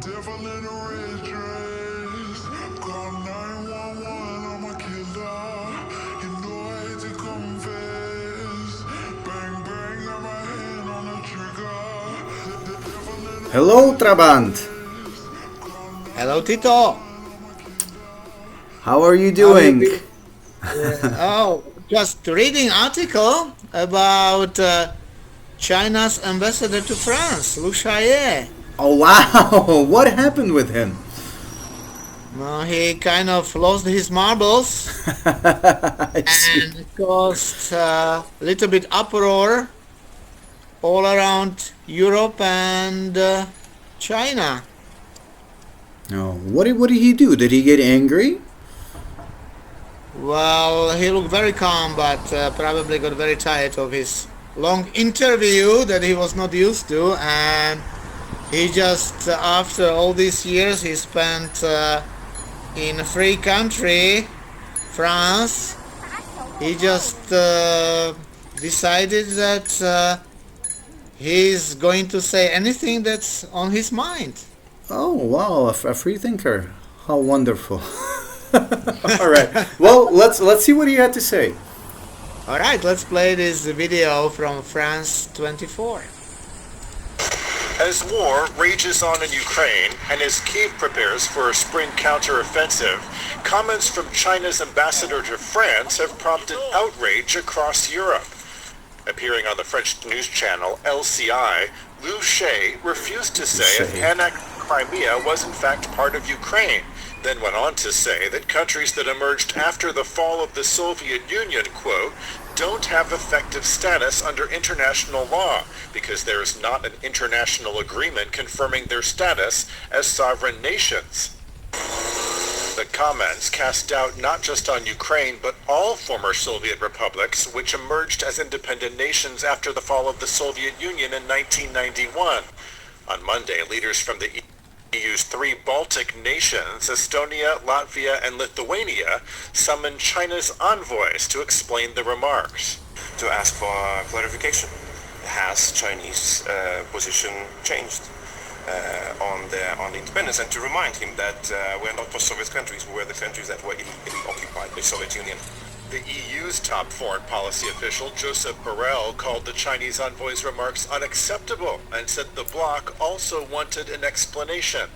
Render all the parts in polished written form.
Devil in a red dress. Call 911, I'm a killer. You know I hate to confess. Bang, bang, got my hand on the trigger. The devil in a Hello, Trabant. Hello, Tito. How are you How you doing? been? Just reading article about China's ambassador to France, Lu Shaye. Oh, wow. What happened with him? He kind of lost his marbles I see. and caused a little bit uproar all around Europe and China. Oh, what did he do? Did he get angry? Well, he looked very calm, but probably got very tired of his long interview that he was not used to, and he just, after all these years he spent in a free country, France, he just decided that he's going to say anything that's on his mind. Oh, wow, a free thinker. How wonderful. All right. Well, let's see what he had to say. All right, let's play this video from France 24. As war rages on in Ukraine and as Kyiv prepares for a spring counteroffensive, comments from China's ambassador to France have prompted outrage across Europe. Appearing on the French news channel LCI, Liu She refused to say if annexed Crimea was in fact part of Ukraine, then went on to say that countries that emerged after the fall of the Soviet Union, quote, don't have effective status under international law because there is not an international agreement confirming their status as sovereign nations. The comments cast doubt not just on Ukraine, but all former Soviet republics which emerged as independent nations after the fall of the Soviet Union in 1991. On Monday, leaders from the EU's three Baltic nations, Estonia, Latvia, and Lithuania, summoned China's envoys to explain the remarks. To ask for clarification. Has Chinese position changed on the independence, and to remind him that we're not post-Soviet countries, we were the countries that were illegally occupied by the Soviet Union. The EU's top foreign policy official, Joseph Borrell, called the Chinese envoy's remarks unacceptable and said the bloc also wanted an explanation.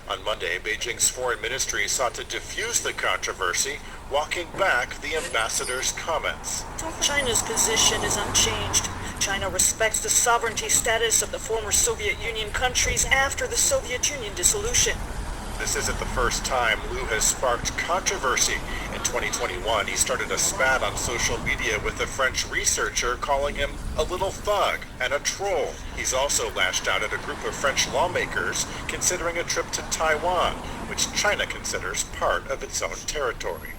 On Monday, Beijing's foreign ministry sought to diffuse the controversy, walking back the ambassador's comments. China's position is unchanged. China respects the sovereignty status of the former Soviet Union countries after the Soviet Union dissolution. This isn't the first time Liu has sparked controversy. In 2021, he started a spat on social media with a French researcher calling him a little thug and a troll. He's also lashed out at a group of French lawmakers considering a trip to Taiwan, which China considers part of its own territory.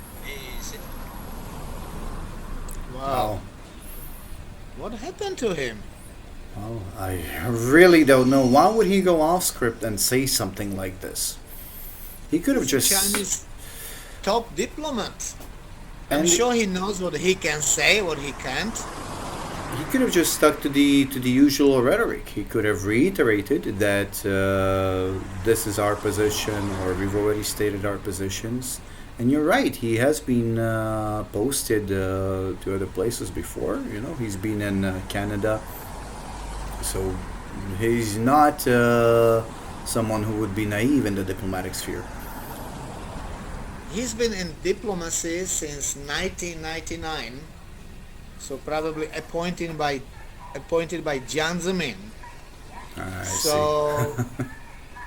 Wow. What happened to him? Well, I really don't know. Why would he go off script and say something like this? He could have just... Chinese top diplomat. I'm And sure he knows what he can say, what he can't. he could have just stuck to the usual rhetoric. He could have reiterated that this is our position, or we've already stated our positions. And you're right. He has been posted to other places before. You know, he's been in Canada, so he's not someone who would be naive in the diplomatic sphere. He's been in diplomacy since 1999, so probably appointed by Jiang Zemin. I So see.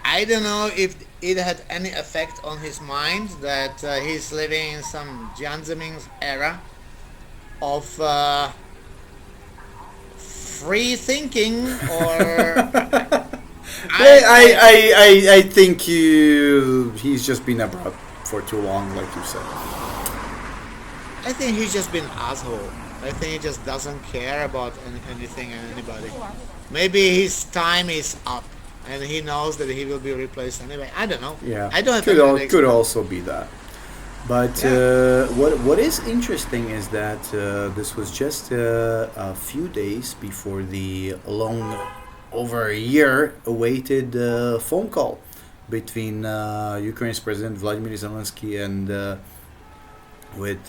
I don't know if it had any effect on his mind that he's living in some Jiang Zemin's era of free thinking, or I think he's just been abrupt for too long, like you said. I think he's just been asshole. I think he just doesn't care about anything and anybody. Maybe his time is up, and he knows that he will be replaced anyway. I don't know. Yeah, I don't have could any could also be that. But Yeah. what is interesting is that this was just a few days before the long, over a year awaited phone call between Ukraine's President Vladimir Zelenskyy and with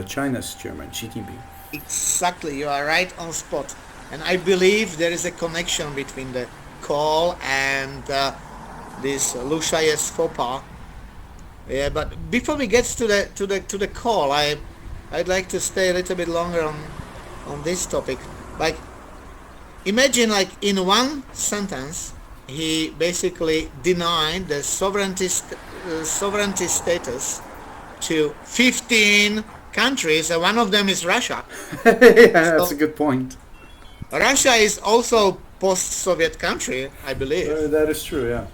China's Chairman Xi Jinping. Exactly, you are right on spot. And I believe there is a connection between the call and this Lushaye's faux pas. Yeah, but before we get to the call, I'd like to stay a little bit longer on this topic. Like, imagine, like, in one sentence, he basically denied the sovereignty status to 15 countries, and one of them is Russia. Yeah, that's a good point. Russia is also post-Soviet country, I believe. That is true, yeah.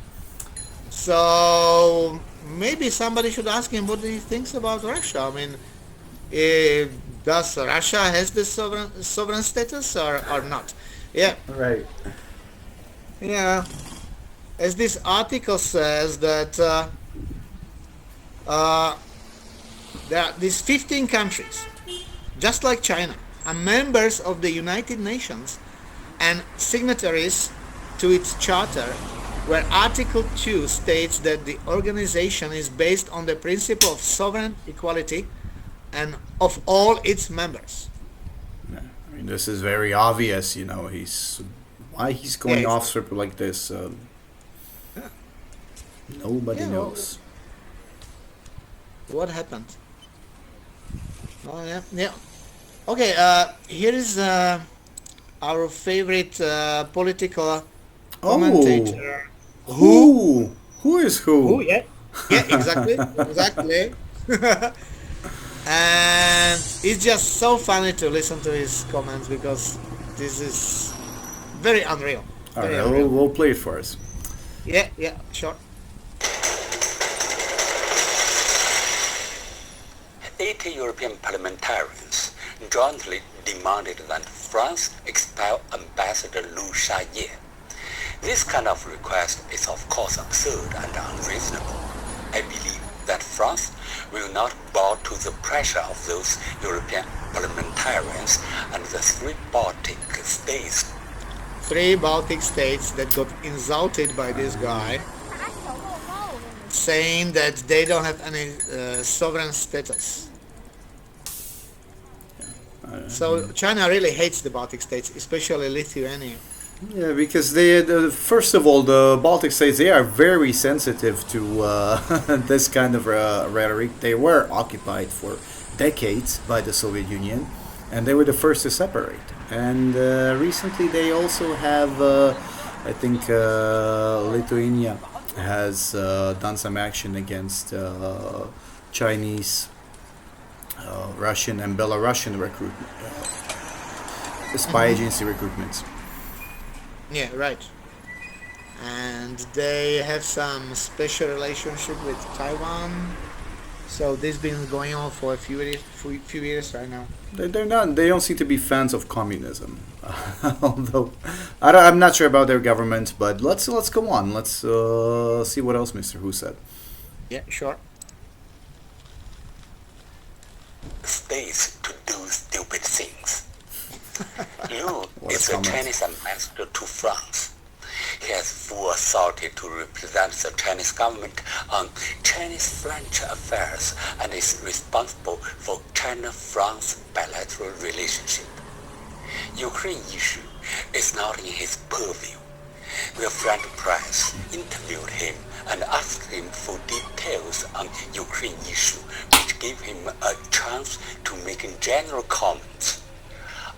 So maybe somebody should ask him what he thinks about Russia. I mean, does Russia has the sovereign status or not? Yeah. Right. Yeah. As this article says that there are these 15 countries, just like China, are members of the United Nations and signatories to its charter, where Article 2 states that the organization is based on the principle of sovereign equality and of all its members. Yeah. I mean, this is very obvious, why he's going Yeah, off script like this. Nobody Yeah, knows. What happened? Oh yeah. Okay, here is our favorite political commentator. Who? Who is who? Who? Yeah, exactly. And it's just so funny to listen to his comments because this is very unreal. All Very right, unreal. we'll play it for us. Yeah, sure. 80 European parliamentarians jointly demanded that France expel Ambassador Liu Shaye. This kind of request is of course absurd and unreasonable. I believe that France will not bow to the pressure of those European parliamentarians and the three Baltic states. 3 Baltic states that got insulted by this guy, saying that they don't have any sovereign status. So China really hates the Baltic states, especially Lithuania. Yeah, because they, first of all, the Baltic states, they are very sensitive to this kind of rhetoric. They were occupied for decades by the Soviet Union, and they were the first to separate. And recently they also have, I think Lithuania has done some action against Chinese, Russian and Belarusian recruitment, spy agency recruitments. Yeah, right. And they have some special relationship with Taiwan. So this has been going on for a few years right now. They're not. They don't seem to be fans of communism. Although I'm not sure about their government, but let's go on. Let's see what else Mr. Hu said. Yeah, sure. States to do stupid things. Liu What a is the comment. Chinese ambassador to France. He has full authority to represent the Chinese government on Chinese-French affairs and is responsible for China-France bilateral relationship. Ukraine issue is not in his purview. The French press interviewed him and asked him for details on Ukraine issue, which gave him a chance to make general comments.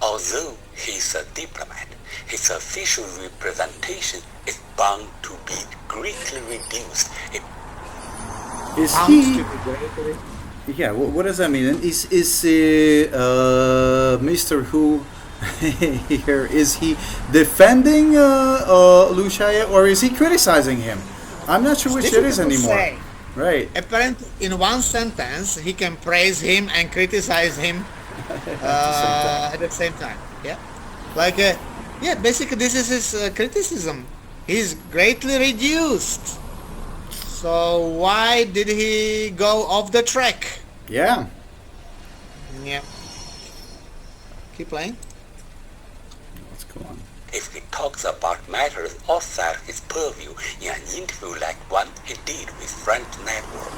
Although he is a diplomat, his official representation is bound to be greatly reduced if Is Sounds he? stupid, right? Yeah. What does that mean? And is Mr. Hu here? Is he defending Liu Shaye, or is he criticizing him? I'm not sure which it is Difficult to anymore. say. Right. Apparently, in one sentence, he can praise him and criticize him at the same time. Yeah, like basically this is his criticism. He's greatly reduced. So why did he go off the track? Yeah. Yeah. Keep playing. Let's go on. he talks about matters outside his purview in an interview like one he did with French network.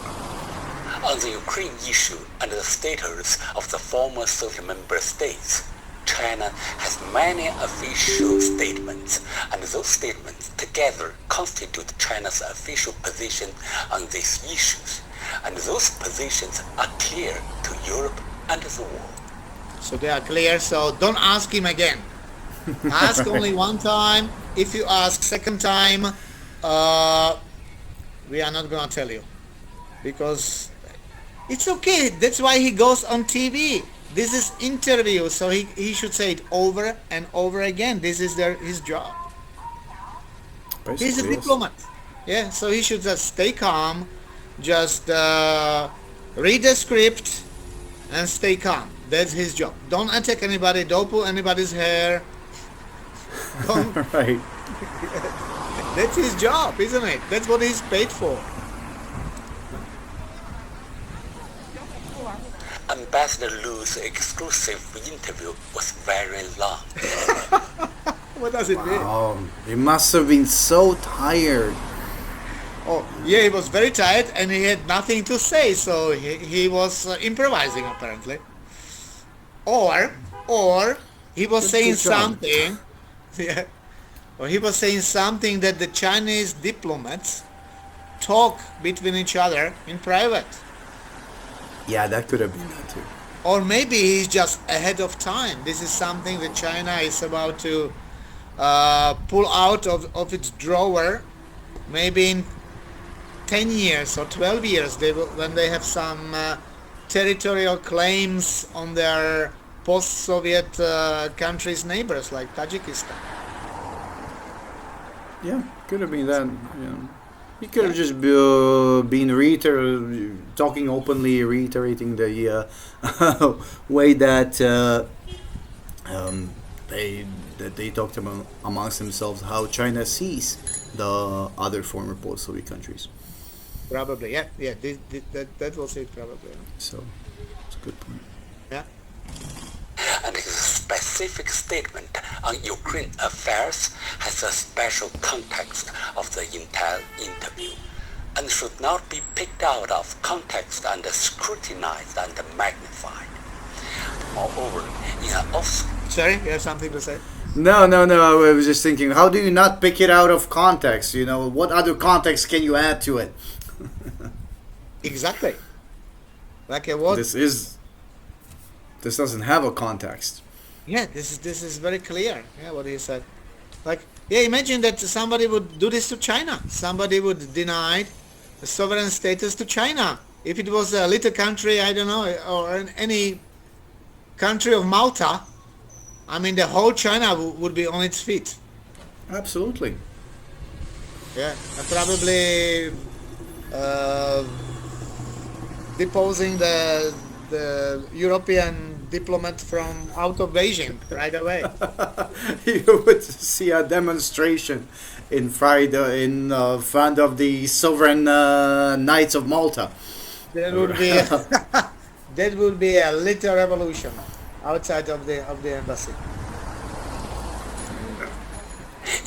On the Ukraine issue and the status of the former Soviet member states, China has many official statements, and those statements together constitute China's official position on these issues, and those positions are clear to Europe and the world. So they are clear, so don't ask him again. Ask only one time. If you ask second time, we are not going to tell you. Because it's okay. That's why he goes on TV. This is interview, so he should say it over and over again. This is his job. Basically, He's a yes. diplomat. Yeah, so he should just stay calm, just read the script and stay calm. That's his job. Don't attack anybody. Don't pull anybody's hair. Don't. Right. That's his job, isn't it? That's what he's paid for. Ambassador Lu's exclusive interview was very long. What does it mean? Oh, he must have been so tired. Oh, yeah, he was very tired and he had nothing to say, so he was improvising apparently. Or he was saying good job. something. Yeah. Or he was saying something that the Chinese diplomats talk between each other in private. Yeah, that could have been that too. Or maybe he's just ahead of time. This is something that China is about to pull out of its drawer, maybe in 10 years or 12 years, when they have some territorial claims on their post-Soviet countries' neighbors, like Tajikistan. Yeah, could have been that. Yeah. He could have just been talking openly, reiterating the way that they talked about amongst themselves how China sees the other former post-Soviet countries. Probably, yeah. That was it, probably. So it's a good point. Yeah. And his specific statement on Ukraine affairs has a special context of the entire interview and should not be picked out of context and scrutinized and magnified. Moreover, in an Sorry, you have something to say? No. I was just thinking, how do you not pick it out of context? You know, what other context can you add to it? Exactly. Like a what? This doesn't have a context. Yeah, this is very clear. Yeah, what he said. Like, yeah, imagine that somebody would do this to China. Somebody would deny the sovereign status to China. If it was a little country, I don't know, or any country of Malta, I mean, the whole China would be on its feet. Absolutely. Yeah, and probably deposing the European diplomat from out of Beijing right away. You would see a demonstration in front of the sovereign Knights of Malta. That would be a little revolution outside of the embassy.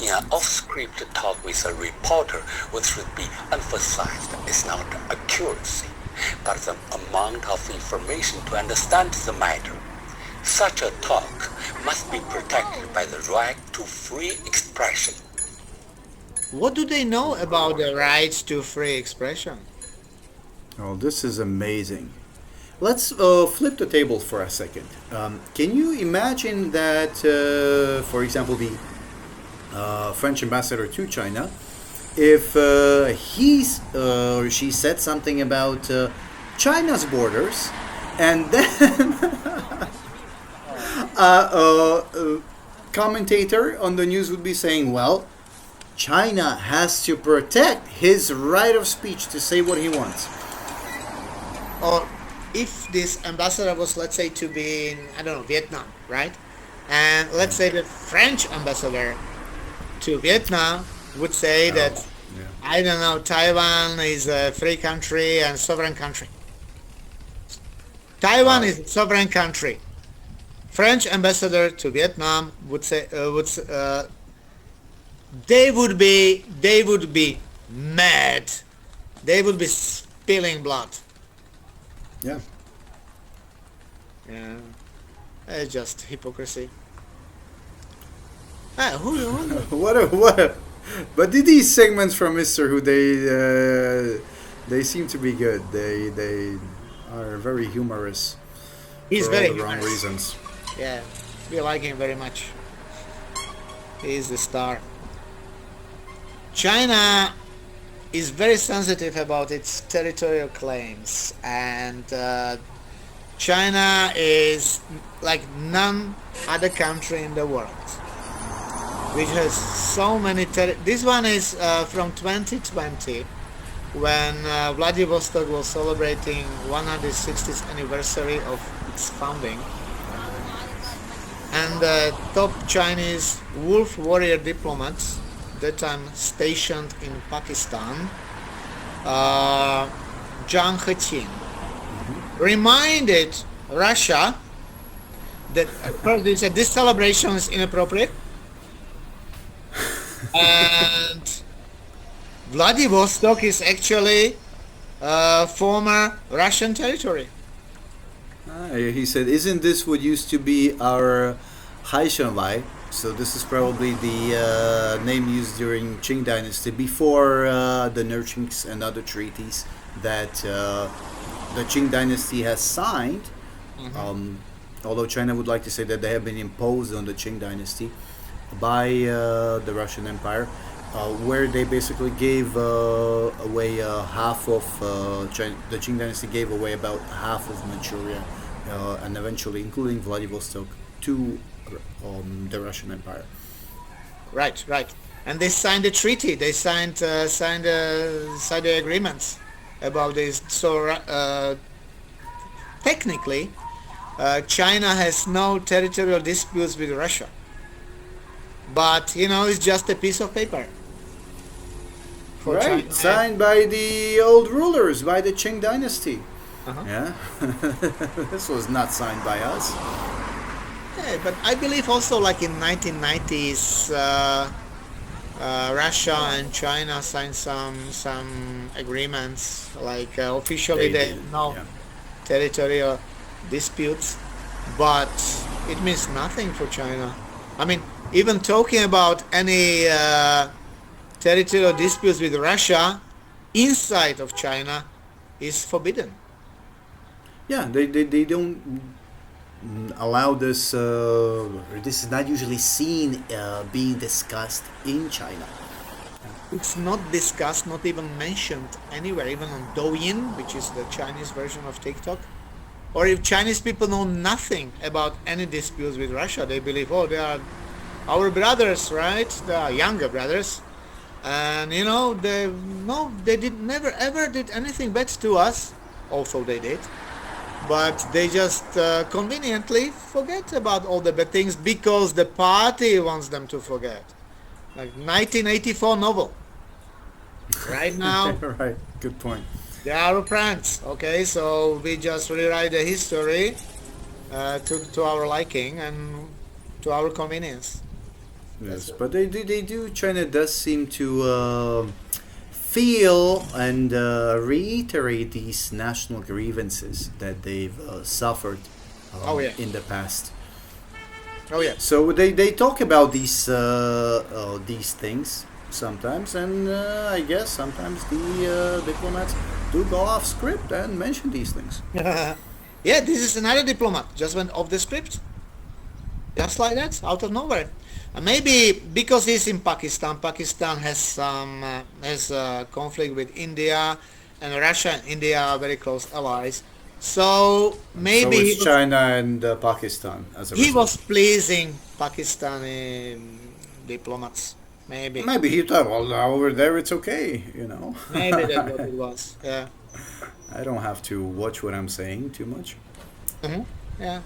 In an off-script talk with a reporter, what should be emphasized is not accuracy, but the amount of information to understand the matter. Such a talk must be protected by the right to free expression. What do they know about the rights to free expression? Oh, this is amazing. Let's flip the table for a second. Can you imagine that, for example, the French ambassador to China, if he's or she said something about China's borders, and then a commentator on the news would be saying, well, China has to protect his right of speech to say what he wants. Or if this ambassador was, let's say, to be in, I don't know, Vietnam, right? And let's say the French ambassador to Vietnam would say that, I don't know, Taiwan is a free country and sovereign country. Taiwan is a sovereign country. French ambassador to Vietnam would say, they would be mad. They would be spilling blood. Yeah. Yeah, it's just hypocrisy. Who? What? But these segments from Mr. Who, they seem to be good. They are very humorous He's for very all the wrong humorous. reasons. Yeah, we like him very much. He is the star. China is very sensitive about its territorial claims, and China is like none other country in the world, which has so many. This one is from 2020, when Vladivostok was celebrating 160th anniversary of its founding, and the top Chinese wolf warrior diplomats, that time stationed in Pakistan, Zhang Heqin, reminded Russia that first they said this celebration is inappropriate, and Vladivostok is actually former Russian territory. He said, "Isn't this what used to be our Haishanwai?" So this is probably the name used during Qing Dynasty before the Nurchings and other treaties that the Qing Dynasty has signed. Although China would like to say that they have been imposed on the Qing Dynasty by the Russian Empire, where they basically gave away half of China. The Qing Dynasty gave away about half of Manchuria, and eventually, including Vladivostok, to the Russian Empire. Right. And they signed a treaty. They signed the agreements about this. So technically, China has no territorial disputes with Russia. But it's just a piece of paper. For Right, China. signed by the old rulers, by the Qing Dynasty. Yeah, this was not signed by us. Yeah, but I believe also like in 1990s, Russia and China signed some agreements. Like officially they did, no yeah. territorial disputes, but it means nothing for China. I mean, even talking about any territorial disputes with Russia inside of China is forbidden. Yeah, they don't allow this. This is not usually seen being discussed in China. It's not discussed, not even mentioned anywhere, even on Douyin, which is the Chinese version of TikTok. Or if Chinese people know nothing about any disputes with Russia, they believe, oh, they are our brothers, right? They are younger brothers. And they never ever did anything bad to us, although they did. But they just conveniently forget about all the bad things because the party wants them to forget. Like 1984 novel. Right now, Right, good point. they are our friends. Okay, so we just rewrite the history to our liking and to our convenience. Yes, but they do. China does seem to feel and reiterate these national grievances that they've suffered in the past. Oh yeah. So they talk about these things sometimes, and I guess sometimes the diplomats do go off script and mention these things. Yeah, this is another diplomat just went off the script, just like that, out of nowhere. Maybe because he's in Pakistan. Pakistan has some conflict with India, and Russia and India are very close allies. So maybe So it's China and Pakistan as a he result. was pleasing Pakistani diplomats. Maybe Maybe he thought, well, over there it's okay, maybe that's what it was. Yeah. I don't have to watch what I'm saying too much. Yeah.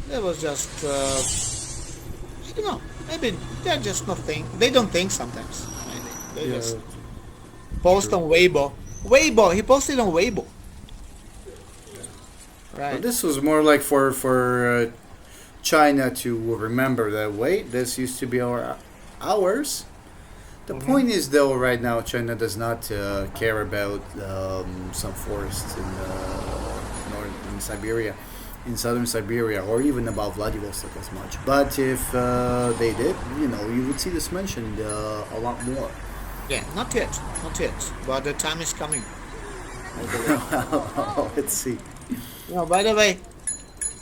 That was just maybe they're just not think. They don't think sometimes. Maybe they just post on Weibo. He posted on Weibo. Right. But this was more like for China to remember that, wait, this used to be ours. The point is, though, right now China does not care about some forests in in Siberia, in southern Siberia, or even about Vladivostok as much. But if they did, you would see this mentioned a lot more. Yeah, not yet, but the time is coming. Let's see. By the way,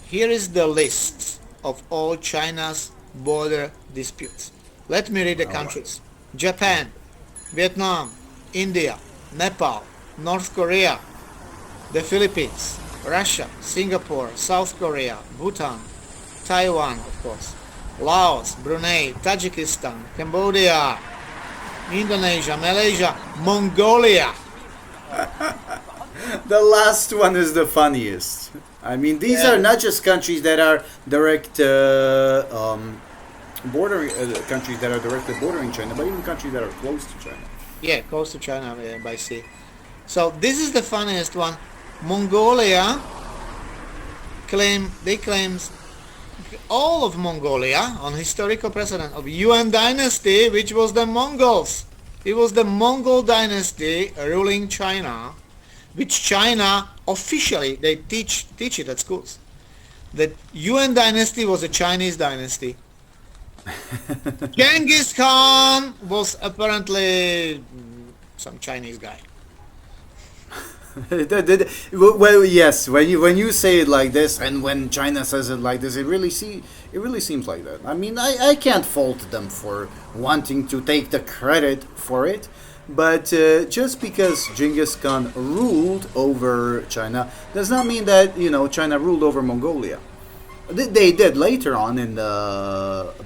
here is the list of all China's border disputes. Let me read the countries. Japan, Vietnam, India, Nepal, North Korea, the Philippines, Russia, Singapore, South Korea, Bhutan, Taiwan, of course, Laos, Brunei, Tajikistan, Cambodia, Indonesia, Malaysia, Mongolia. The last one is the funniest. I mean, these are not just countries that are direct bordering countries that are directly bordering China, but even countries that are close to China. Yeah, close to China by sea. So this is the funniest one. Mongolia claims all of Mongolia on historical precedent of Yuan dynasty, which was the Mongols. It was the Mongol dynasty ruling China, which China officially they teach it at schools. The Yuan dynasty was a Chinese dynasty. Genghis Khan was apparently some Chinese guy. Well, yes. When you say it like this, and when China says it like this, it really seems like that. I mean, I can't fault them for wanting to take the credit for it, but just because Genghis Khan ruled over China does not mean that China ruled over Mongolia. They did later on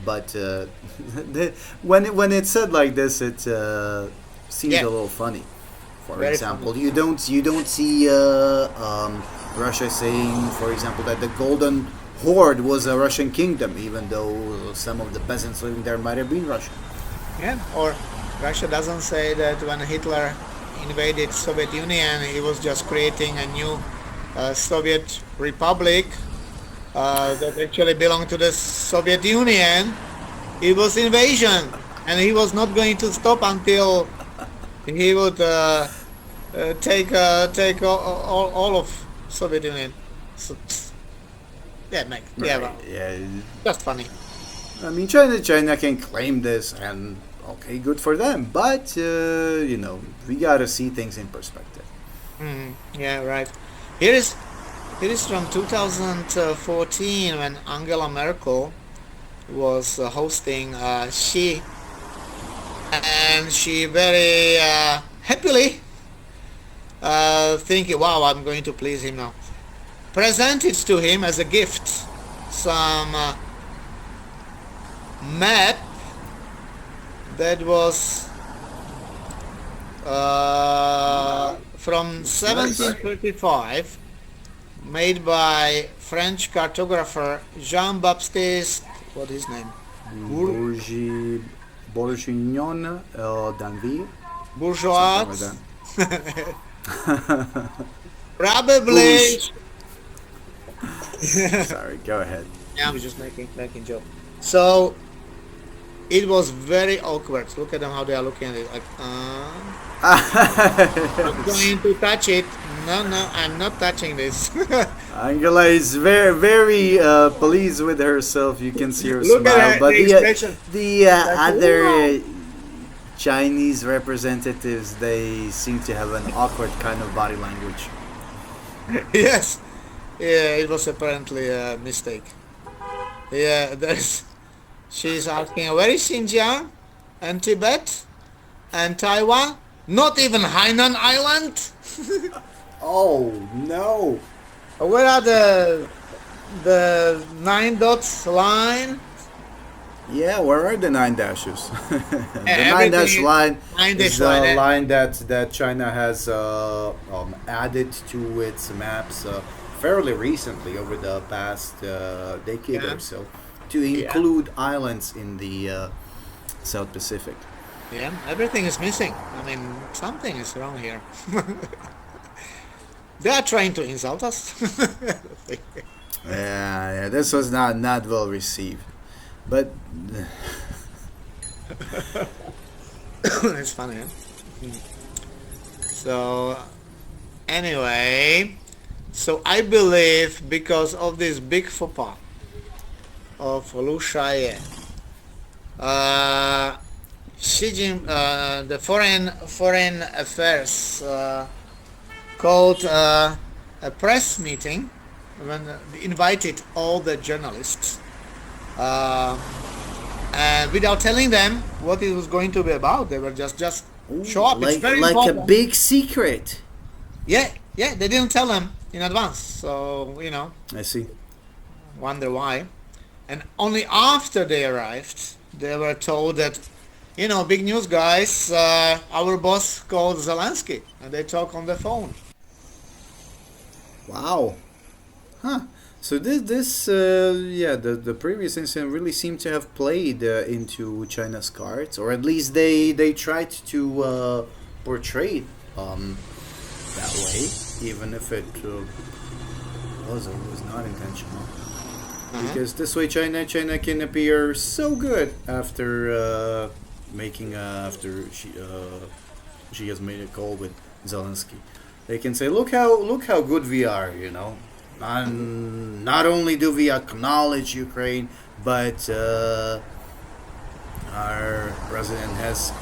but when it's said like this, it seems a little funny. For Very example, funny. you don't see Russia saying, for example, that the Golden Horde was a Russian kingdom, even though some of the peasants living there might have been Russian. Yeah, or Russia doesn't say that when Hitler invaded Soviet Union, he was just creating a new Soviet Republic that actually belonged to the Soviet Union. It was invasion, and he was not going to stop until he would take all of Soviet Union. So, just funny. I mean, China can claim this, and okay, good for them. But we gotta see things in perspective. Yeah, right. Here is from 2014 when Angela Merkel was hosting Xi, and she very happily thinking, wow, I'm going to please him now, presented to him as a gift some map that was from 1735, made by French cartographer Jean-Baptiste, what is his name? Bourguignon d'Anville. Bourgeois. Probably. Sorry, go ahead. Yeah, I was just making joke. So it was very awkward. Look at them how they are looking at it. Like, I'm going to touch it. No, I'm not touching this. Angela is very, very pleased with herself. You can see her Look smile. at her, But the expression. the other Chinese representatives, they seem to have an awkward kind of body language. Yes. Yeah, it was apparently a mistake. Yeah, she's asking, where is Xinjiang and Tibet and Taiwan? Not even Hainan Island? Oh no! Where are the 9 dots line? Yeah, where are the 9 dashes? The Yeah, 9 dash everything- line 9 is dash the line, line that China has added to its maps fairly recently, over the past decade Yeah. or so, to include islands in the South Pacific. Yeah, everything is missing. I mean, something is wrong here. They are trying to insult us. Yeah, this was not well received, but It's funny, huh? So, anyway, so I believe because of this big faux pas of Lu Shaye, the foreign affairs called a press meeting when invited all the journalists, and without telling them what it was going to be about. They were just show up. It's very like a important. big secret. Yeah, they didn't tell them in advance, so I see. wonder why. And only after they arrived, they were told that, big news, guys, our boss called Zelenskyy, and they talk on the phone. Wow. Huh. So the previous incident really seemed to have played into China's cards, or at least they tried to portray it that way, even if it was or was not intentional. Because this way China can appear so good after after she has made a call with Zelenskyy. They can say, look how good we are, Not only do we acknowledge Ukraine, but our president has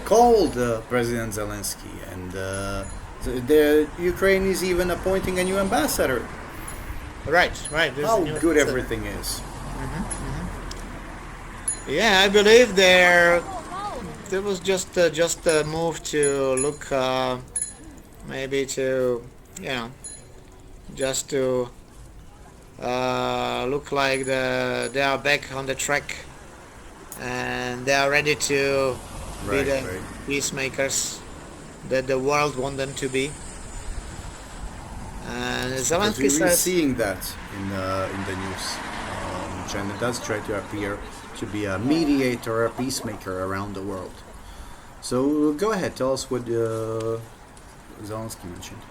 called President Zelenskyy, and the Ukraine is even appointing a new ambassador. Right. How good everything is. Yeah, I believe there was just a move to look, maybe to, just to look like they are back on the track and they are ready to be the peacemakers that the world want them to be. And Zelenskyy We're says, seeing that in the news. China does try to appear to be a mediator, a peacemaker around the world. So go ahead, tell us what Zelenskyy mentioned.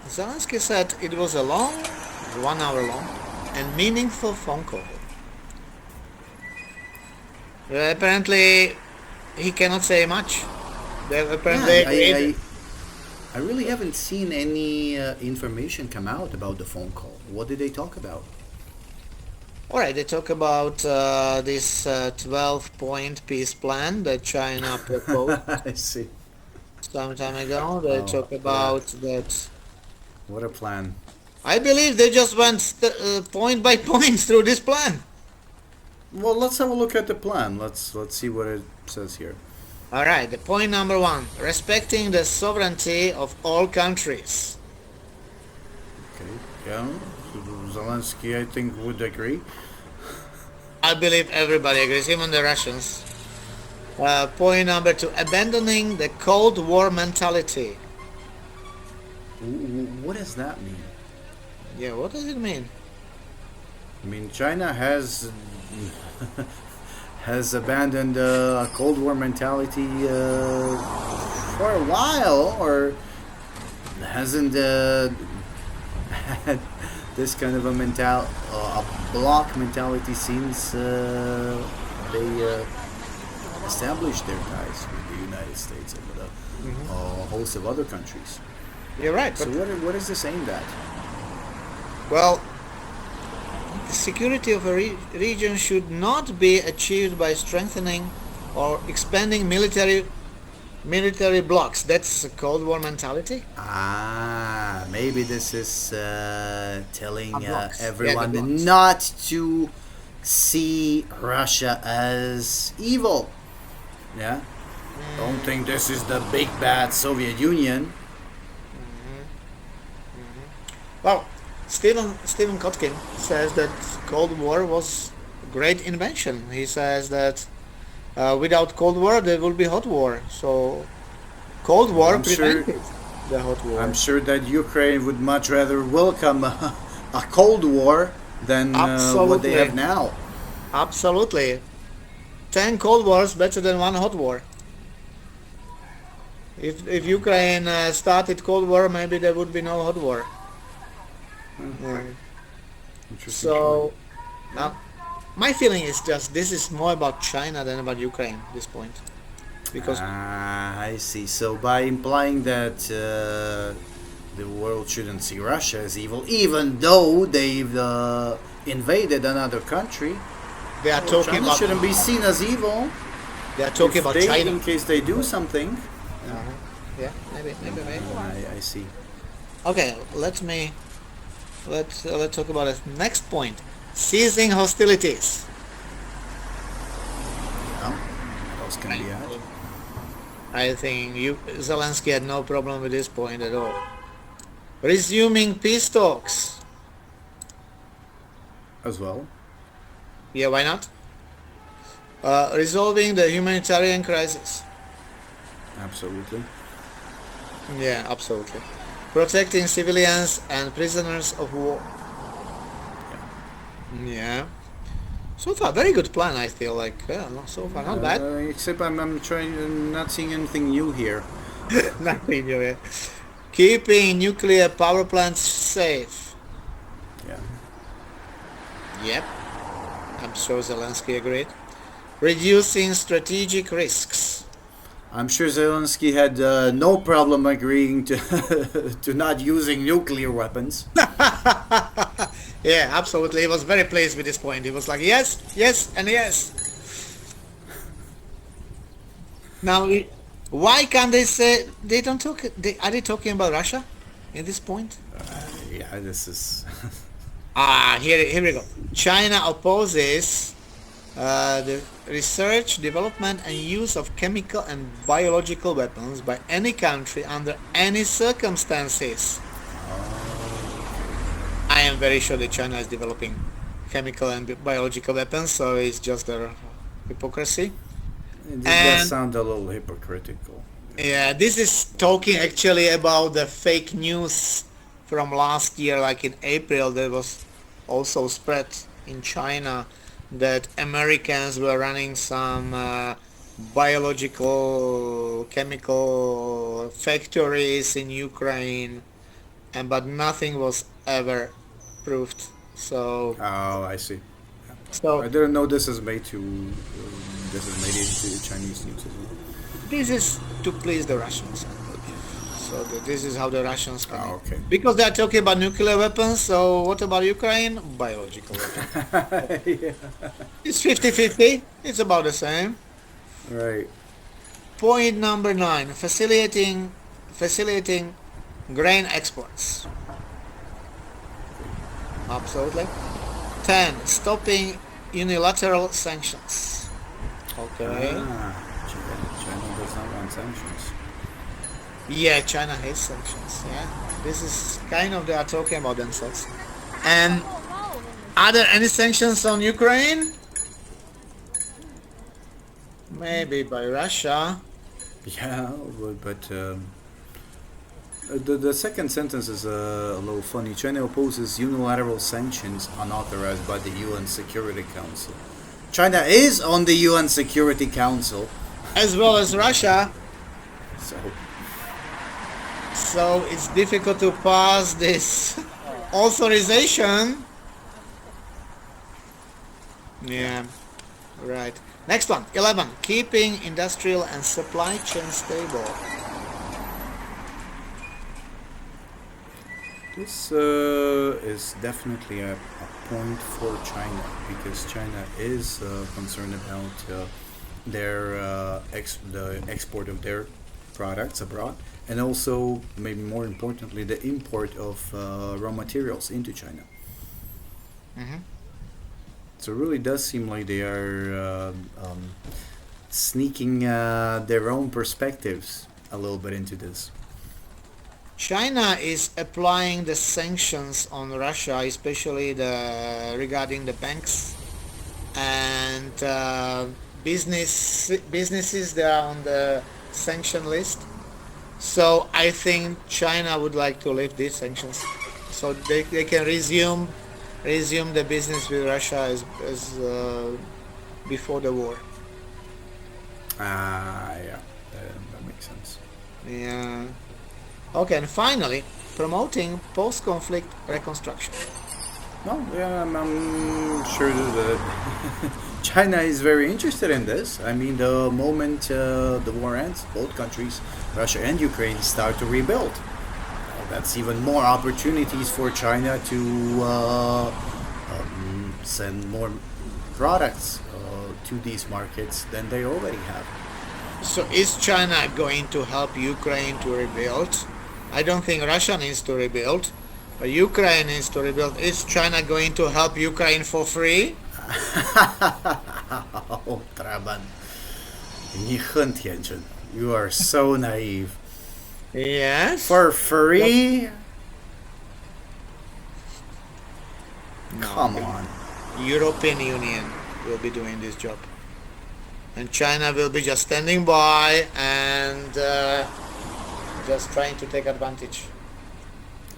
Zelenskyy said it was a long, 1 hour long, and meaningful phone call. Apparently, he cannot say much. They apparently agreed. I really haven't seen any information come out about the phone call. What did they talk about? Alright, they talk about this 12-point peace plan that China proposed I see. some time ago. They talk about that. What a plan. I believe they just went point by point through this plan. Well, let's have a look at the plan. Let's see what it says here. Alright, the point number 1, respecting the sovereignty of all countries. Okay, yeah. Zelenskyy, I think, would agree. I believe everybody agrees, even the Russians. Point number 2, abandoning the Cold War mentality. What does that mean? Yeah, what does it mean? I mean, China has has abandoned a Cold War mentality for a while, or hasn't had this kind of a block mentality since they established their ties with the United States and with a host of other countries. You're right. So what is this aimed at? Well, the security of a region should not be achieved by strengthening or expanding military blocks. That's a Cold War mentality. Maybe this is telling everyone blocks. not to see Russia as evil. Yeah? Don't think this is the big bad Soviet Union. Well, Stephen Kotkin says that Cold War was a great invention. He says that without Cold War there will be hot war. So Cold War prevented the hot war. I'm sure that Ukraine would much rather welcome a Cold War than what they have now. Absolutely. 10 Cold Wars better than 1 hot war. If Ukraine started Cold War, maybe there would be no hot war. So, my feeling is just this is more about China than about Ukraine at this point. because I see. So by implying that the world shouldn't see Russia as evil, even though they've invaded another country, they are talking China about shouldn't be seen as evil. they are talking If about they, China. in case they do something. Yeah, maybe. I see. Okay, let's talk about the next point: ceasing hostilities. Yeah. What else can be added? I think Zelensky had no problem with this point at all. Resuming peace talks. As well. Yeah, why not? Resolving the humanitarian crisis. Absolutely. Yeah, absolutely. Protecting civilians and prisoners of war. Yeah. So far, very good plan, I feel like. Yeah, so far, not bad. Except I'm trying, not seeing anything new here. Nothing new, yeah. Keeping nuclear power plants safe. Yeah. Yep. I'm sure Zelensky agreed. Reducing strategic risks. I'm sure Zelensky had no problem agreeing to to not using nuclear weapons. Yeah, absolutely. He was very pleased with this point. He was like, yes, and yes. Now, why can't they say they don't talk? Are they talking about Russia in this point? Yeah, this is. Here we go. China opposes the research, development, and use of chemical and biological weapons by any country under any circumstances. I am very sure that China is developing chemical and biological weapons, so it's just their hypocrisy. This And- does sound a little hypocritical. Yeah, this is talking actually about the fake news from last year, like in April, that was also spread in China that Americans were running some biological chemical factories in Ukraine, but nothing was ever proved. So Oh, I see. so I didn't know this is made to. This is made into Chinese news as well. this is to please the Russians. So this is how the Russians can. Oh, okay. Because they are talking about nuclear weapons, so what about Ukraine? Biological weapons. Yeah. It's 50-50. It's about the same. Right. Point number 9: facilitating grain exports. Absolutely. 10: stopping unilateral sanctions. Okay. China does not want sanctions. Yeah, China hates sanctions. Yeah, this is kind of they are talking about themselves. And are there any sanctions on Ukraine? Maybe by Russia. Yeah, but the second sentence is a little funny. China opposes unilateral sanctions unauthorized by the UN Security Council. China is on the UN Security Council, As well as Russia. so So it's difficult to pass this authorization. Yeah, right. Next one, 11. Keeping industrial and supply chain stable. this is definitely a point for China, because China is concerned about the export of their products abroad, and also, maybe more importantly, the import of raw materials into China. So it really does seem like they are sneaking their own perspectives a little bit into this. China is applying the sanctions on Russia, especially regarding the banks and businesses that are on the sanction list. So I think China would like to lift these sanctions, so they can resume the business with Russia as before the war. Yeah, that makes sense. Yeah. Okay, and finally, promoting post-conflict reconstruction. Well, yeah, I'm sure that China is very interested in this. I mean, the moment the war ends, both countries, Russia and Ukraine, start to rebuild. That's even more opportunities for China to send more products to these markets than they already have. So is China going to help Ukraine to rebuild? I don't think Russia needs to rebuild, but Ukraine needs to rebuild. Is China going to help Ukraine for free? Oh, Traban. You are so naive. Yes. For free? No. Come on. European Union will be doing this job. And China will be just standing by and just trying to take advantage.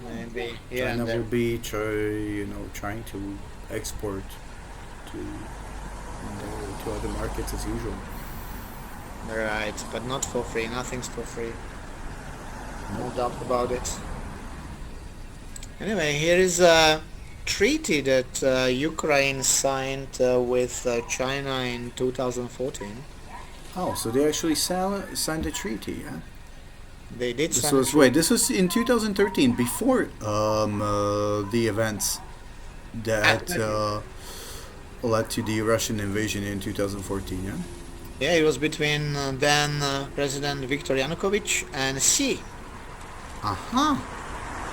Maybe here China and there. will be trying to export to other markets as usual. Right, but not for free. Nothing's for free. No doubt about it. Anyway, here is a treaty that Ukraine signed with China in 2014. Oh, so they actually signed a treaty, yeah? They did This sign a was treaty. this was in 2013, before the events that led to the Russian invasion in 2014, yeah? Yeah, it was between then President Viktor Yanukovych and Xi. Uh-huh.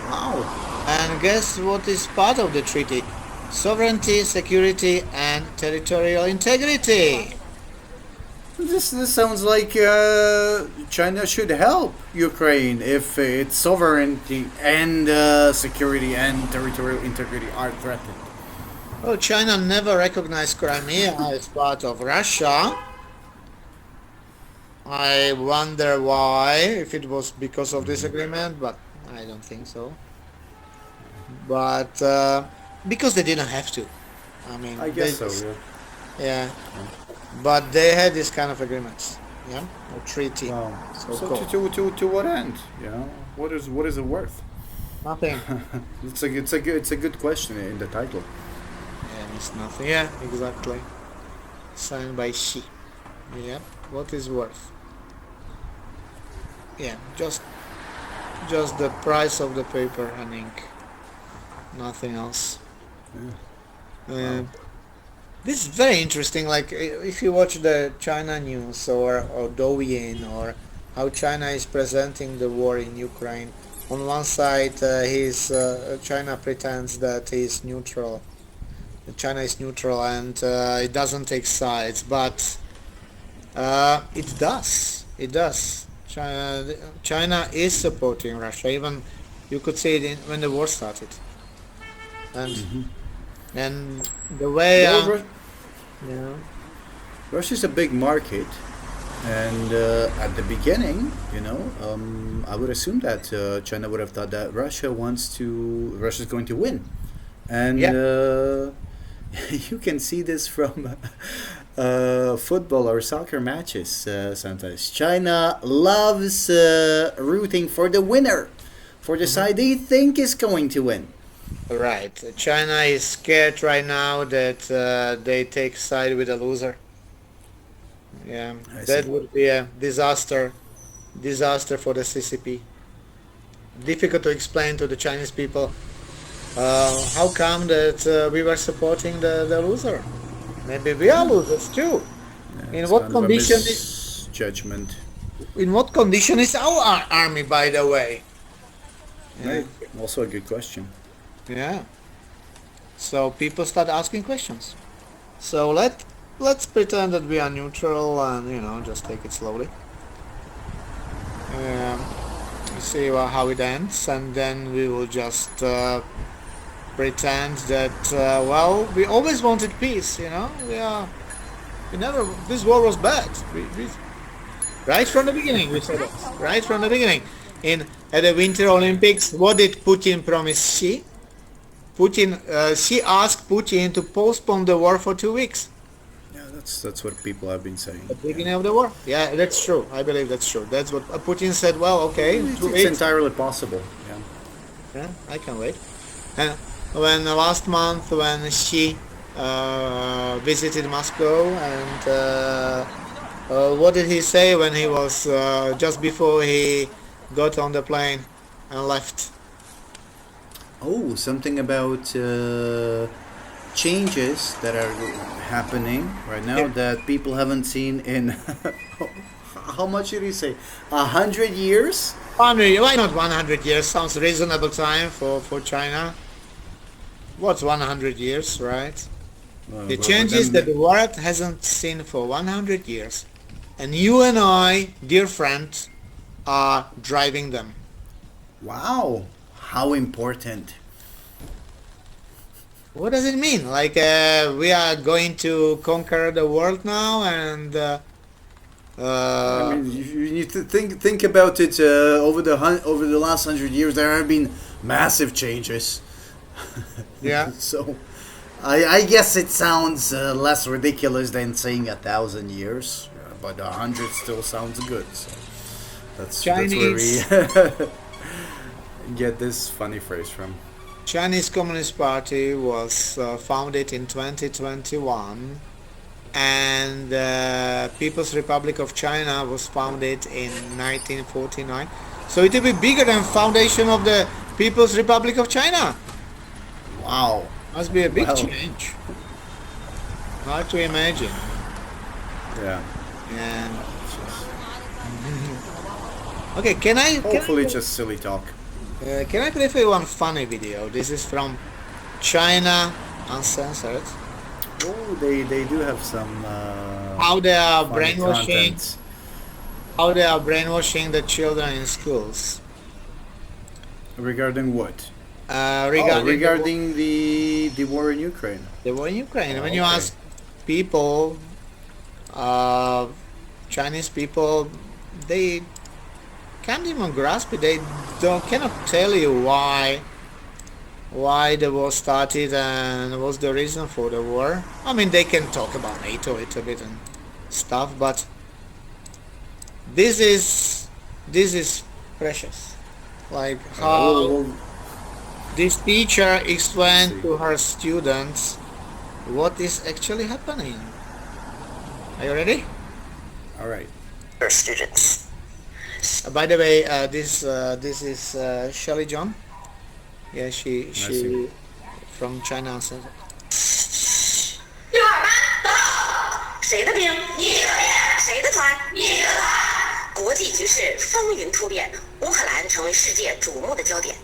Wow. And guess what is part of the treaty? Sovereignty, security, and territorial integrity. This sounds like China should help Ukraine if its sovereignty and security and territorial integrity are threatened. Well, China never recognized Crimea as part of Russia. I wonder why, if it was because of this agreement, but I don't think so. But because they didn't have to. I mean, I guess so, just- yeah. Yeah. But they had this kind of agreements, yeah, or treaty. Wow. So So called. to what end? Yeah. What is it worth? Nothing. It's a good question in the title. Yeah, it's nothing. Yeah, exactly. Signed by Xi. Yeah. What is worth? Yeah, just the price of the paper and ink. Nothing else. This is very interesting. Like if you watch the China news or Douyin or how China is presenting the war in Ukraine. On one side, China pretends that he's neutral. China is neutral and it doesn't take sides, but it does. It does. China is supporting Russia. Even you could say it when the war started. And the way Russia's a big market, and at the beginning, I would assume that China would have thought that Russia's going to win, and you can see this from football or soccer matches sometimes. China loves rooting for the winner, for the side they think is going to win. Right. China is scared right now that they take side with a loser. Yeah, that would be a disaster for the CCP. Difficult to explain to the Chinese people. How come that we were supporting the loser? Maybe we are losers too. In what condition is judgment? In what condition is our army, by the way? Right. Also a good question. Yeah. So people start asking questions. So let's pretend that we are neutral and just take it slowly. See how it ends, and then we will just pretend that we always wanted peace. This war was bad. We right from the beginning we said it. Right from the beginning. At the Winter Olympics, what did Putin promise Xi? Xi asked Putin to postpone the war for 2 weeks. Yeah, that's what people have been saying. At the beginning of the war. Yeah, that's true. I believe that's true. That's what Putin said. Well, okay, It's entirely possible. Yeah. Yeah, I can wait. And when last month when Xi visited Moscow, and what did he say when he was just before he got on the plane and left? Oh, something about changes that are happening right now that people haven't seen in how much did he say? 100 years? 100, why not 100 years? Sounds reasonable time for China. What's 100 years, right? The But changes that the world hasn't seen for 100 years. And you and I, dear friends, are driving them. wow, how important. What does it mean? Like we are going to conquer the world now, and I mean, you need to think about it. Over the last 100 years, there have been massive changes. yeah. So, I guess it sounds less ridiculous than saying 1,000 years, but 100 still sounds good. So that's where Chinese we get this funny phrase from. Chinese Communist Party was founded in 2021, and the People's Republic of China was founded in 1949. So it will be bigger than foundation of the People's Republic of China. Wow. Must be a big Wow. change. Hard to imagine. Yeah. And okay, can I Hopefully, just silly talk. can I play for you one funny video? This is from China Uncensored. Oh, they do have some How they are funny brainwashing, content. how they are brainwashing the children in schools. Regarding what? Regarding the war in Ukraine. the war in Ukraine. Oh, When you okay. ask people, Chinese people, they can't even grasp it. They cannot tell you why the war started and what's the reason for the war. I mean, they can talk about NATO a little bit and stuff, but this is precious. Like how this teacher explained to her students what is actually happening. Are you ready? All right. Our students. By the way, this is Shelley John. Yeah, she see. from China. 628班到，谁的兵？你的兵。谁的团？你的团。国际局势风云突变，乌克兰成为世界瞩目的焦点。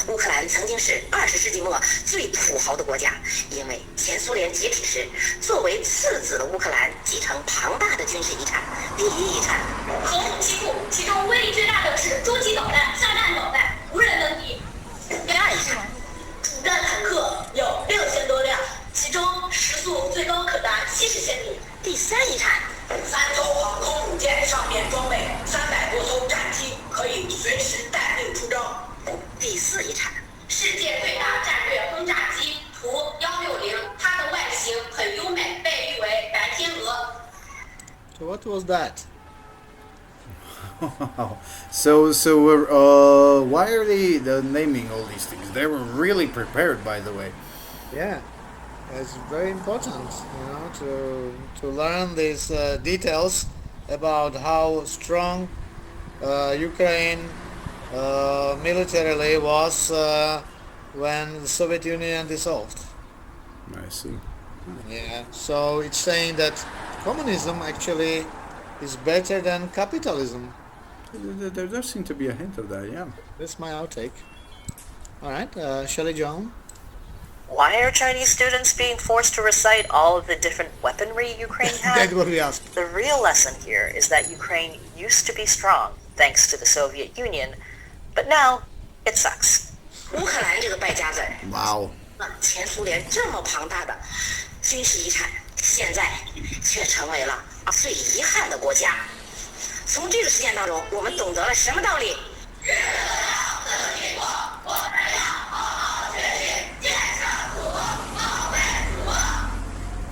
乌克兰曾经是20世纪末最土豪的国家，因为前苏联解体时，作为次子的乌克兰继承庞大的军事遗产。第一遗产，核武器库，其中威力最大的是洲际导弹、炸弹导弹、无人问题。第二遗产，主战坦克有6000多辆，其中时速最高可达70千米。第三遗产，3艘航空母舰上面装备300多艘战机，可以随时带兵出征。第四遗产，世界最大战略轰炸机图160，它的外形很优美，被誉为白天鹅。 So what was that? So why are they naming all these things? They were really prepared, by the way. Yeah, it's very important, to learn these details about how strong Ukraine militarily was when the Soviet Union dissolved. I see. Yeah, so it's saying that communism actually is better than capitalism. There does seem to be a hint of that, yeah. That's my outtake. All right, Shelley John. Why are Chinese students being forced to recite all of the different weaponry Ukraine That's had? what we asked. The real lesson here is that Ukraine used to be strong thanks to the Soviet Union, but now it sucks. 乌克兰这个败家子儿， Wow. 前苏联这么庞大的军事遗产，现在却成为了最遗憾的国家。从这个事件当中，我们懂得了什么道理？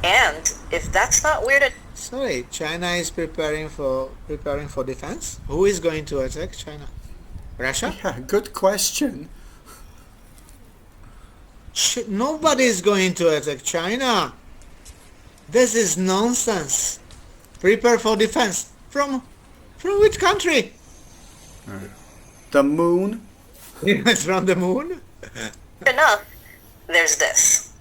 And if that's not weird, Sorry, China is preparing for defense. Who is going to attack China? Russia? Yeah, good question. Nobody is going to attack China. This is nonsense. Prepare for defense. From which country? The moon. It's from the moon? Enough. There's this.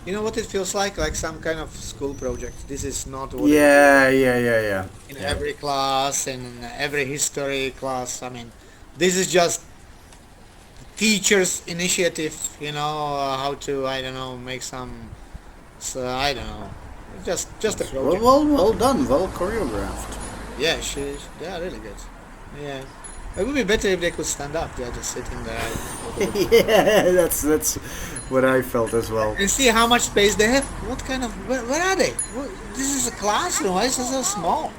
You know what it feels like? Like some kind of school project. This is not what Yeah. in every class, in every history class. I mean, this is just teachers' initiative, how to, I don't know, make some, so I don't know, just a project. Well done, well choreographed. Yeah, they are really good. Yeah. It would be better if they could stand up. They're just sitting there. Yeah, that's what I felt as well. And see how much space they have. What kind of, where are they? This is a classroom. Why is it so small?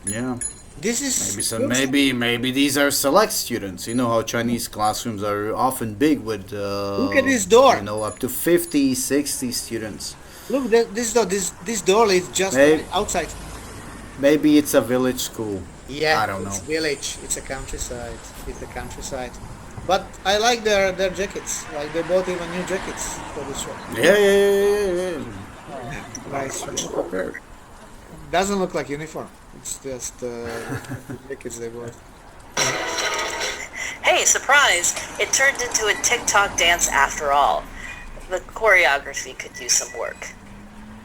Yeah. This is Maybe these are select students. You know how Chinese classrooms are often big with look at this door. Up to 50, 60 students. Look, this door is just outside. Maybe it's a village school. Yeah, I don't know. It's village. It's a countryside. But I like their jackets. Like they bought even new jackets for this show. Yeah. Nice. Prepared. Doesn't look like uniform. It's just the jackets they bought. Hey, surprise! It turned into a TikTok dance after all. The choreography could use some work.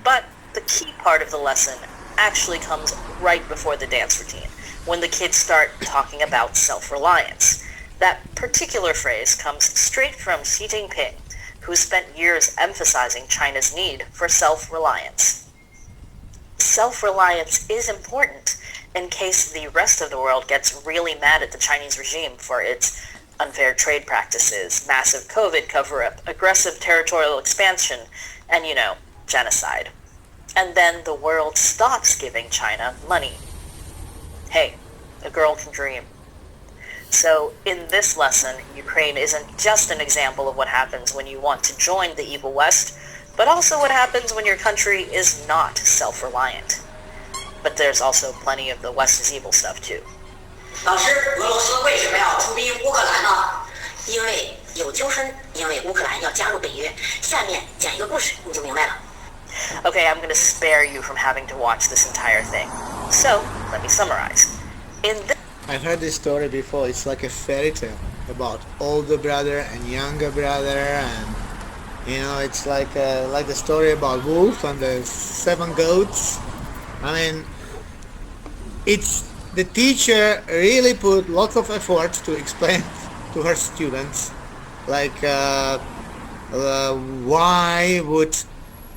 But the key part of the lesson actually comes right before the dance routine, when the kids start talking about self-reliance. That particular phrase comes straight from Xi Jinping, who spent years emphasizing China's need for self-reliance. Self-reliance is important in case the rest of the world gets really mad at the Chinese regime for its unfair trade practices, massive COVID cover-up, aggressive territorial expansion, and, genocide. And then the world stops giving China money. Hey, a girl can dream. So in this lesson, Ukraine isn't just an example of what happens when you want to join the evil West, but also what happens when your country is not self-reliant. But there's also plenty of the West is evil stuff too. 老师，俄罗斯为什么要出兵乌克兰呢？因为有纠纷，因为乌克兰要加入北约。下面讲一个故事，你就明白了。Okay, I'm going to spare you from having to watch this entire thing. So, let me summarize. I've heard this story before. It's like a fairy tale about older brother and younger brother, and it's like the story about wolf and the 7 goats. I mean, the teacher really put lots of effort to explain to her students, like why would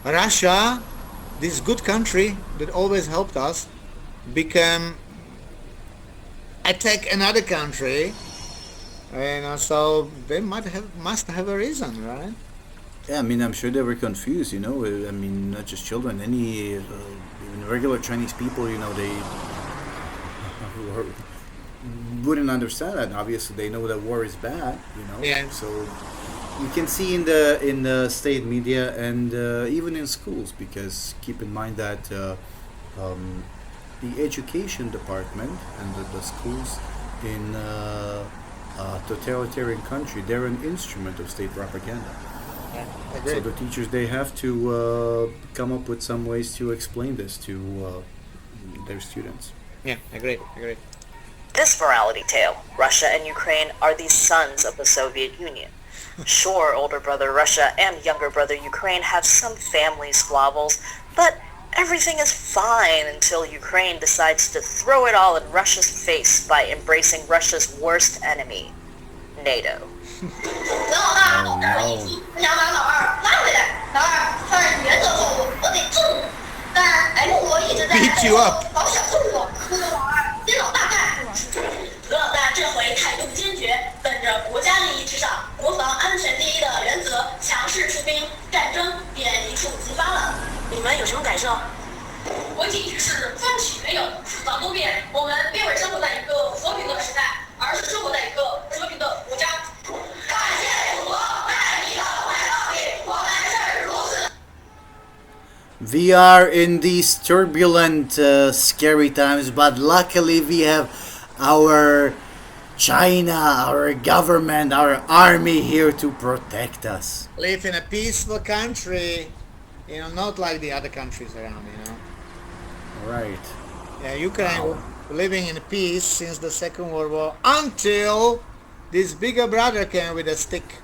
Russia, this good country that always helped us, attack another country, so they must have a reason, right? Yeah, I mean, I'm sure they were confused, I mean, not just children, even regular Chinese people, they wouldn't understand that. Obviously, they know that war is bad, Yeah. So you can see in the state media and even in schools, because keep in mind that the education department and the schools in a totalitarian country, they're an instrument of state propaganda. Yeah, so the teachers, they have to come up with some ways to explain this to their students. Yeah, agreed. This morality tale, Russia and Ukraine are the sons of the Soviet Union. Sure, older brother Russia and younger brother Ukraine have some family squabbles, but everything is fine until Ukraine decides to throw it all in Russia's face by embracing Russia's worst enemy, NATO. Oh no. Beat you up. 俄老大这回态度坚决，本着国家利益至上、国防安全第一的原则，强势出兵，战争便一触即发了。你们有什么感受？国际局势分歧没有，复杂多变。我们并未生活在一个和平的时代，而是生活在一个和平的国家。感谢祖国，爱你的怀抱里，我们是如此。We are in these turbulent, scary times, but luckily we have our China, our government, our army here to protect us. Live in a peaceful country, not like the other countries around. Right. Yeah, Ukraine was living in peace since the Second World War until this bigger brother came with a stick.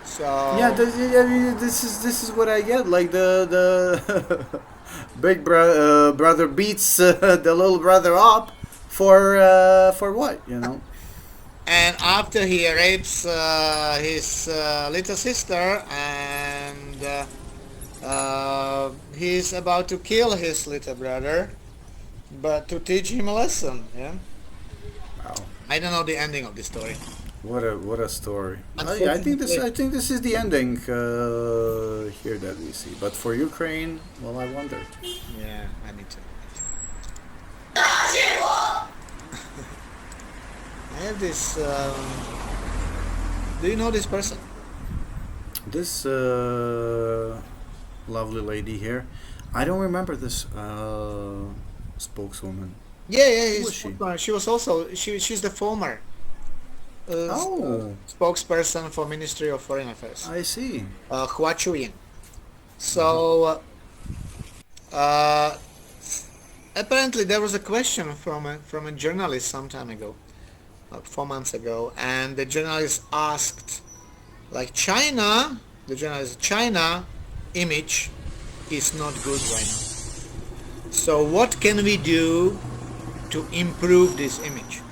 So Yeah, this is what I get. Like the big brother beats the little brother up for what, and after he rapes his little sister, and he's about to kill his little brother, but to teach him a lesson. Yeah, Wow. I don't know the ending of the story. What a story. I think this is the ending here that we see. But for Ukraine, well, I wonder. Yeah, I need to. I have this. Do you know this person? This lovely lady here, I don't remember this spokeswoman. Yeah, Who was she? she was also she's the former spokesperson for Ministry of Foreign Affairs. I see. Hua Chuyin. So apparently there was a question from a journalist some time ago, 4 months ago, and the journalist asked, like, China image is not good right now. So what can we do to improve this image?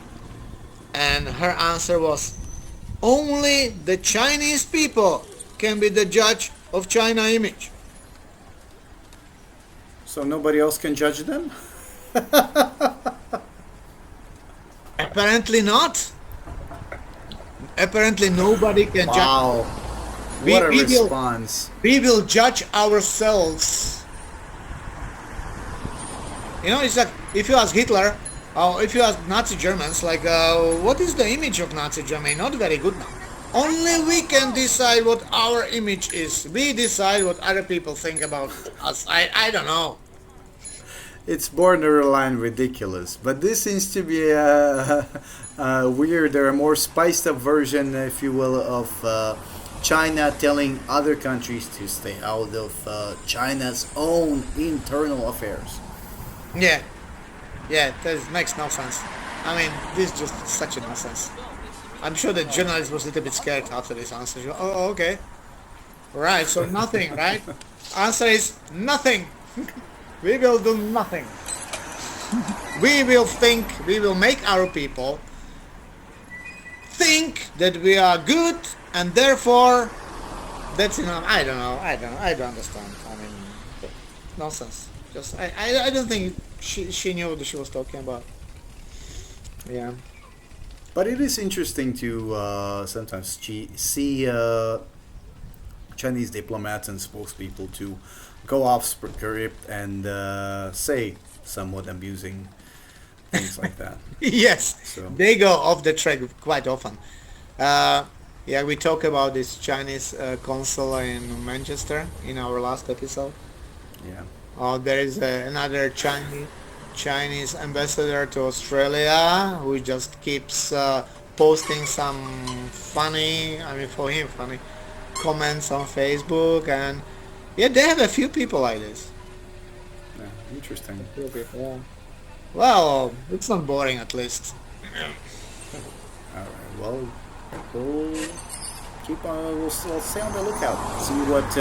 And her answer was, only the Chinese people can be the judge of China image. So nobody else can judge them? Apparently not. Apparently nobody can judge. Wow. What a response. We will judge ourselves. It's like if you ask Hitler, or if you ask Nazi Germans, like, what is the image of Nazi Germany? Not very good now. Only we can decide what our image is. We decide what other people think about us. I don't know. It's borderline ridiculous, but this seems to be a weirder, a more spiced up version, if you will, of China telling other countries to stay out of China's own internal affairs. Yeah, that makes no sense. I mean, this is just such a nonsense. I'm sure the journalist was a little bit scared after this answer. Oh, okay. Right, so nothing, right? Answer is nothing. We will do nothing. We will make our people think that we are good, and therefore that's enough. I don't know. I don't understand. I mean, nonsense. Just I don't think she knew what she was talking about. Yeah. But it is interesting to sometimes see Chinese diplomats and spokespeople to go off script and say somewhat amusing things like that. Yes, So- they go off the track quite often. Yeah, we talked about this Chinese consul in Manchester in our last episode. Yeah. There is another Chinese ambassador to Australia who just keeps posting some funny, I mean for him funny, comments on Facebook, and yeah, they have a few people like this. Yeah, interesting. Few people, yeah. Well, it's not boring at least. All right. Well, we'll keep on. We'll stay on the lookout. See what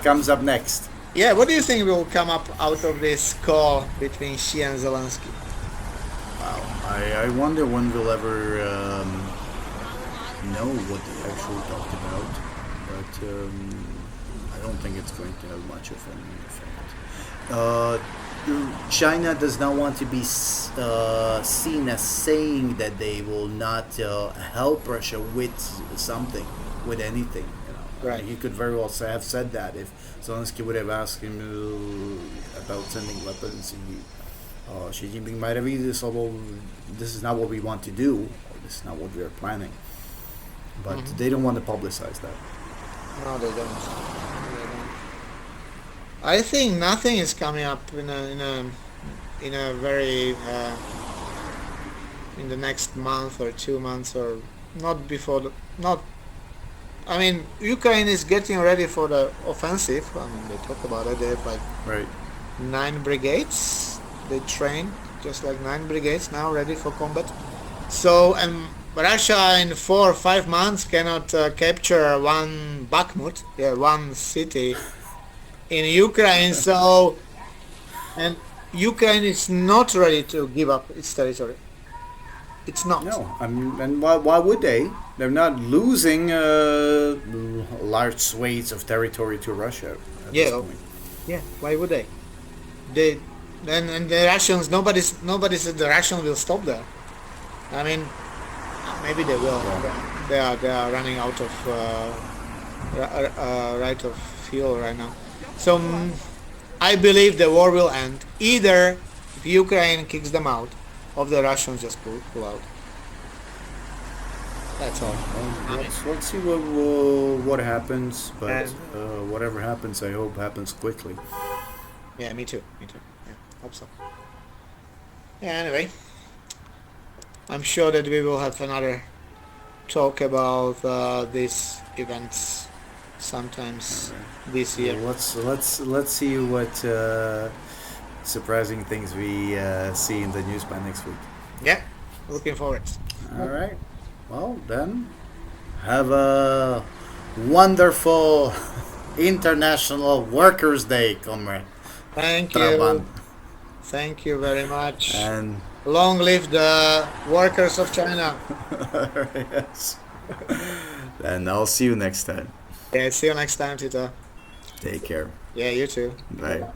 comes up next. Yeah, what do you think will come up out of this call between Xi and Zelensky? Wow. I wonder when we'll ever know what they actually talked about. But I don't think it's going to have much of an effect. China does not want to be seen as saying that they will not help Russia with something, with anything. Right. He could very well have said that if Zelensky would have asked him about sending weapons. Xi Jinping might have either said, well, this is not what we want to do, or this is not what we are planning. But they don't want to publicize that. No, they don't. I think nothing is coming up in a very in the next month or 2 months, or not before not. I mean, Ukraine is getting ready for the offensive. I mean, they talk about it. They have like Right. 9 brigades. They train just like 9 brigades now, ready for combat. So, and Russia in 4 or 5 months cannot capture one Bakhmut, one city in Ukraine. So, and Ukraine is not ready to give up its territory. It's not. No, I mean, and why would they? They're not losing large swathes of territory to Russia at this Yeah. point. Yeah. Why would they? They and the Russians. Nobody said the Russians will stop there. I mean, maybe they will. Yeah. They are running out of right of fuel right now. So I believe the war will end either if Ukraine kicks them out, or the Russians just pull out. That's all. Well, let's see what happens, but whatever happens, I hope happens quickly. Yeah, me too. Yeah, hope so. Yeah, anyway, I'm sure that we will have another talk about these events sometimes this year. Well, let's see what surprising things we see in the news by next week. Yeah, looking forward. All right. Well, then, have a wonderful International Workers' Day, comrade. Thank you. Traban. Thank you very much. And Long live the workers of China. yes. And I'll see you next time. Yeah, see you next time, Tito. Take care. Yeah, you too. Bye.